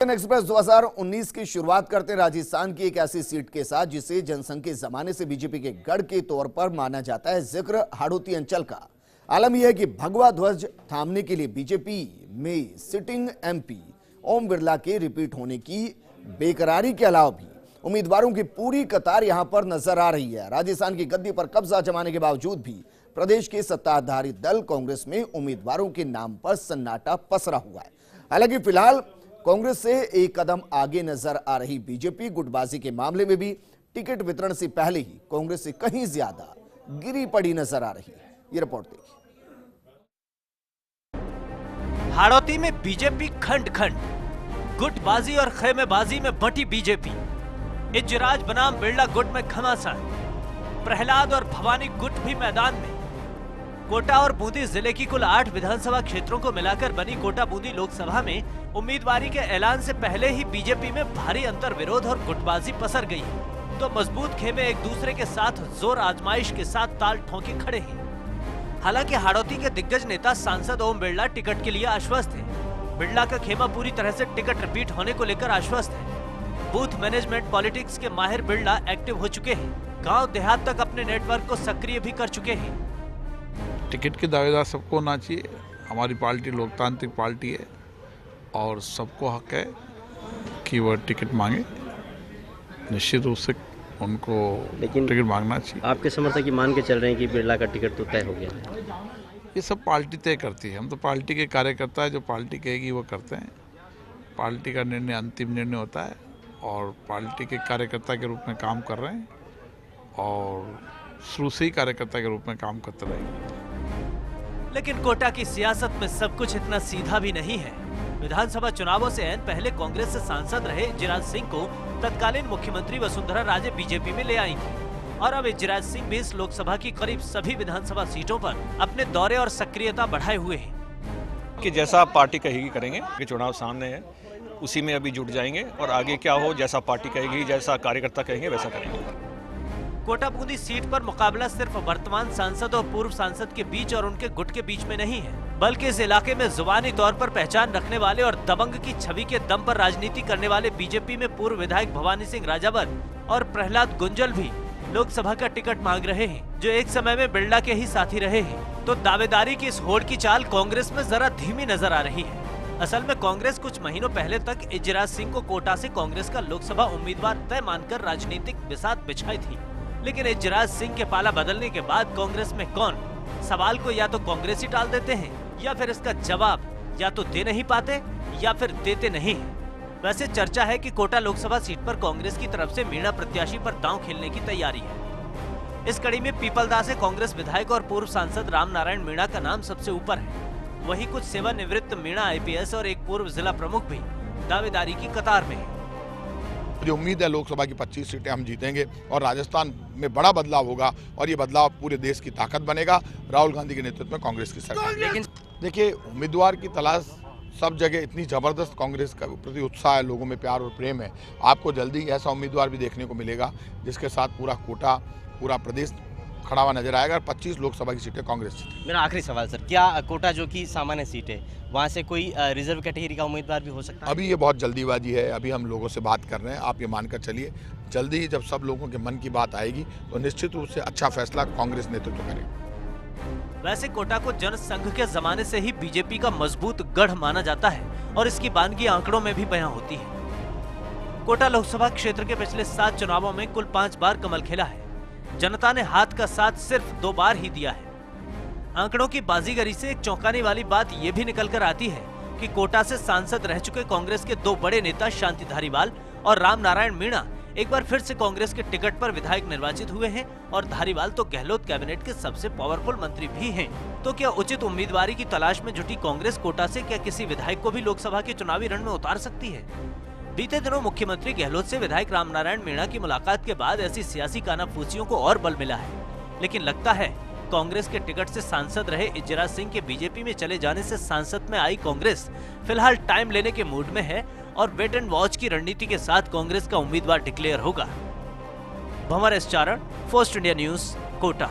Express 2019 की शुरुआत करते राजस्थान की एक ऐसी सीट के साथ जिसे जनसंघ के जमाने से बीजेपी के गढ़ के तौर पर माना जाता है। जिक्र हाड़ौती अंचल का। आलम यह है कि भगवा ध्वज थामने के लिए बीजेपी में सिटिंग एमपी ओम बिरला के रिपीट होने की बेकरारी के अलावा भी उम्मीदवारों की पूरी कतार यहां पर नजर आ रही है। राजस्थान की गद्दी पर कब्जा जमाने के बावजूद भी प्रदेश के सत्ताधारी दल कांग्रेस में उम्मीदवारों के नाम पर सन्नाटा पसरा हुआ है। हालांकि फिलहाल कांग्रेस से एक कदम आगे नजर आ रही बीजेपी गुटबाजी के मामले में भी टिकट वितरण से पहले ही कांग्रेस से कहीं ज्यादा गिरी पड़ी नजर आ रही है। ये रिपोर्ट देखिए। हाड़ौती में बीजेपी खंड खंड, गुटबाजी और खेमेबाजी में बंटी बीजेपी। इजराज बनाम बिरला गुट में घमासान, प्रहलाद और भवानी गुट भी मैदान में। कोटा और बूंदी जिले की कुल 8 विधानसभा क्षेत्रों को मिलाकर बनी कोटा बूंदी लोकसभा में उम्मीदवारी के ऐलान से पहले ही बीजेपी में भारी अंतर विरोध और गुटबाजी पसर गई है, तो मजबूत खेमे एक दूसरे के साथ जोर आजमाइश के साथ ताल ठोंके खड़े हैं। हालांकि हाड़ौती के दिग्गज नेता सांसद ओम बिरला टिकट के लिए आश्वस्त है। बिरला का खेमा पूरी तरह से टिकट रिपीट होने को लेकर आश्वस्त है। बूथ मैनेजमेंट पॉलिटिक्स के माहिर बिरला एक्टिव हो चुके हैं। गाँव देहात तक अपने नेटवर्क को सक्रिय भी कर चुके हैं। टिकट के दावेदार सबको होना चाहिए। हमारी पार्टी लोकतांत्रिक पार्टी है और सबको हक है कि वह टिकट मांगे। निश्चित रूप से उनको टिकट मांगना चाहिए। आपके समर्थक ये मान के चल रहे हैं कि बिरला का टिकट तो तय हो गया है। ये सब पार्टी तय करती है। हम तो पार्टी के कार्यकर्ता है, जो पार्टी कहेगी वो करते हैं। पार्टी का निर्णय अंतिम निर्णय होता है और पार्टी के कार्यकर्ता के रूप में काम कर रहे हैं और शुरू से ही कार्यकर्ता के रूप में काम करते रहेंगे। लेकिन कोटा की सियासत में सब कुछ इतना सीधा भी नहीं है। विधानसभा चुनावों से ऐन पहले कांग्रेस से सांसद रहे इजराज सिंह को तत्कालीन मुख्यमंत्री वसुंधरा राजे बीजेपी में ले आई थी और अब इजराज सिंह भी इस लोकसभा की करीब सभी विधानसभा सीटों पर अपने दौरे और सक्रियता बढ़ाए हुए हैं। कि जैसा पार्टी कहेगी करेंगे, कि चुनाव सामने है, उसी में अभी जुट जाएंगे और आगे क्या हो, जैसा पार्टी कहेगी, जैसा कार्यकर्ता कहेंगे वैसा करेंगे। कोटा बूंदी सीट पर मुकाबला सिर्फ वर्तमान सांसद और पूर्व सांसद के बीच और उनके गुट के बीच में नहीं है, बल्कि इस इलाके में जुबानी तौर पर पहचान रखने वाले और दबंग की छवि के दम पर राजनीति करने वाले बीजेपी में पूर्व विधायक भवानी सिंह राजावत और प्रहलाद गुंजल भी लोकसभा का टिकट मांग रहे हैं, जो एक समय में बिरला के ही साथी रहे हैं। तो दावेदारी की इस होड़ की चाल कांग्रेस में जरा धीमी नजर आ रही है। असल में कांग्रेस कुछ महीनों पहले तक इजराज सिंह को कोटा से कांग्रेस का लोकसभा उम्मीदवार तय मानकर राजनीतिक बिसात बिछाई थी, लेकिन इजराज सिंह के पाला बदलने के बाद कांग्रेस में कौन सवाल को या तो कांग्रेस ही टाल देते हैं या फिर इसका जवाब या तो दे नहीं पाते या फिर देते नहीं हैं। वैसे चर्चा है कि कोटा लोकसभा सीट पर कांग्रेस की तरफ से मीणा प्रत्याशी पर दांव खेलने की तैयारी है। इस कड़ी में पीपलदा से कांग्रेस विधायक और पूर्व सांसद राम नारायण मीणा का नाम सबसे ऊपर है। वहीं कुछ सेवानिवृत्त मीणा आईपीएस और एक पूर्व जिला प्रमुख भी दावेदारी की कतार में है। मुझे उम्मीद है लोकसभा की 25 सीटें हम जीतेंगे और राजस्थान में बड़ा बदलाव होगा और ये बदलाव पूरे देश की ताकत बनेगा। राहुल गांधी के नेतृत्व में कांग्रेस की सरकार। लेकिन देखिए, उम्मीदवार की तलाश सब जगह इतनी जबरदस्त कांग्रेस का प्रति उत्साह है, लोगों में प्यार और प्रेम है। आपको जल्दी ऐसा उम्मीदवार भी देखने को मिलेगा जिसके साथ पूरा कोटा, पूरा प्रदेश खड़ा हुआ नजर आएगा। 25 लोकसभा की सीटें कांग्रेस जीतेगी। मेरा आखिरी सवाल सर, क्या कोटा जो कि सामान्य सीट है वहाँ से कोई रिजर्व कैटेगरी का उम्मीदवार भी हो सकता है? अभी ये बहुत जल्दीबाजी है। अभी हम लोगों से बात कर रहे हैं। आप ये मानकर चलिए, जल्दी ही जब सब लोगों के मन की बात आएगी तो निश्चित रूप से अच्छा फैसला कांग्रेस नेतृत्व करेगा। वैसे कोटा को जनसंघ के जमाने से ही बीजेपी का मजबूत गढ़ माना जाता है और इसकी बानगी आंकड़ों में भी बयां होती है। कोटा लोकसभा क्षेत्र के पिछले 7 चुनावों में कुल 5 बार कमल खेला है। जनता ने हाथ का साथ सिर्फ 2 बार ही दिया है। आंकड़ों की बाजीगरी से एक चौंकाने वाली बात यह भी निकल कर आती है कि कोटा से सांसद रह चुके कांग्रेस के 2 बड़े नेता शांति धारीवाल और राम नारायण मीणा एक बार फिर से कांग्रेस के टिकट पर विधायक निर्वाचित हुए हैं और धारीवाल तो गहलोत कैबिनेट के सबसे पावरफुल मंत्री भी हैं। तो क्या उचित उम्मीदवारी की तलाश में जुटी कांग्रेस कोटा से क्या किसी विधायक को भी लोकसभा के चुनावी रण में उतार सकती है? बीते दिनों मुख्यमंत्री गहलोत से विधायक राम नारायण मीणा की मुलाकात के बाद ऐसी सियासी कानाफूसियों को और बल मिला है। लेकिन लगता है कांग्रेस के टिकट से सांसद रहे इजराज सिंह के बीजेपी में चले जाने से सांसद में आई कांग्रेस फिलहाल टाइम लेने के मूड में है और वेट एंड वॉच की रणनीति के साथ कांग्रेस का उम्मीदवार डिक्लेयर होगा। भंवर एस चारण, फर्स्ट इंडिया न्यूज, कोटा।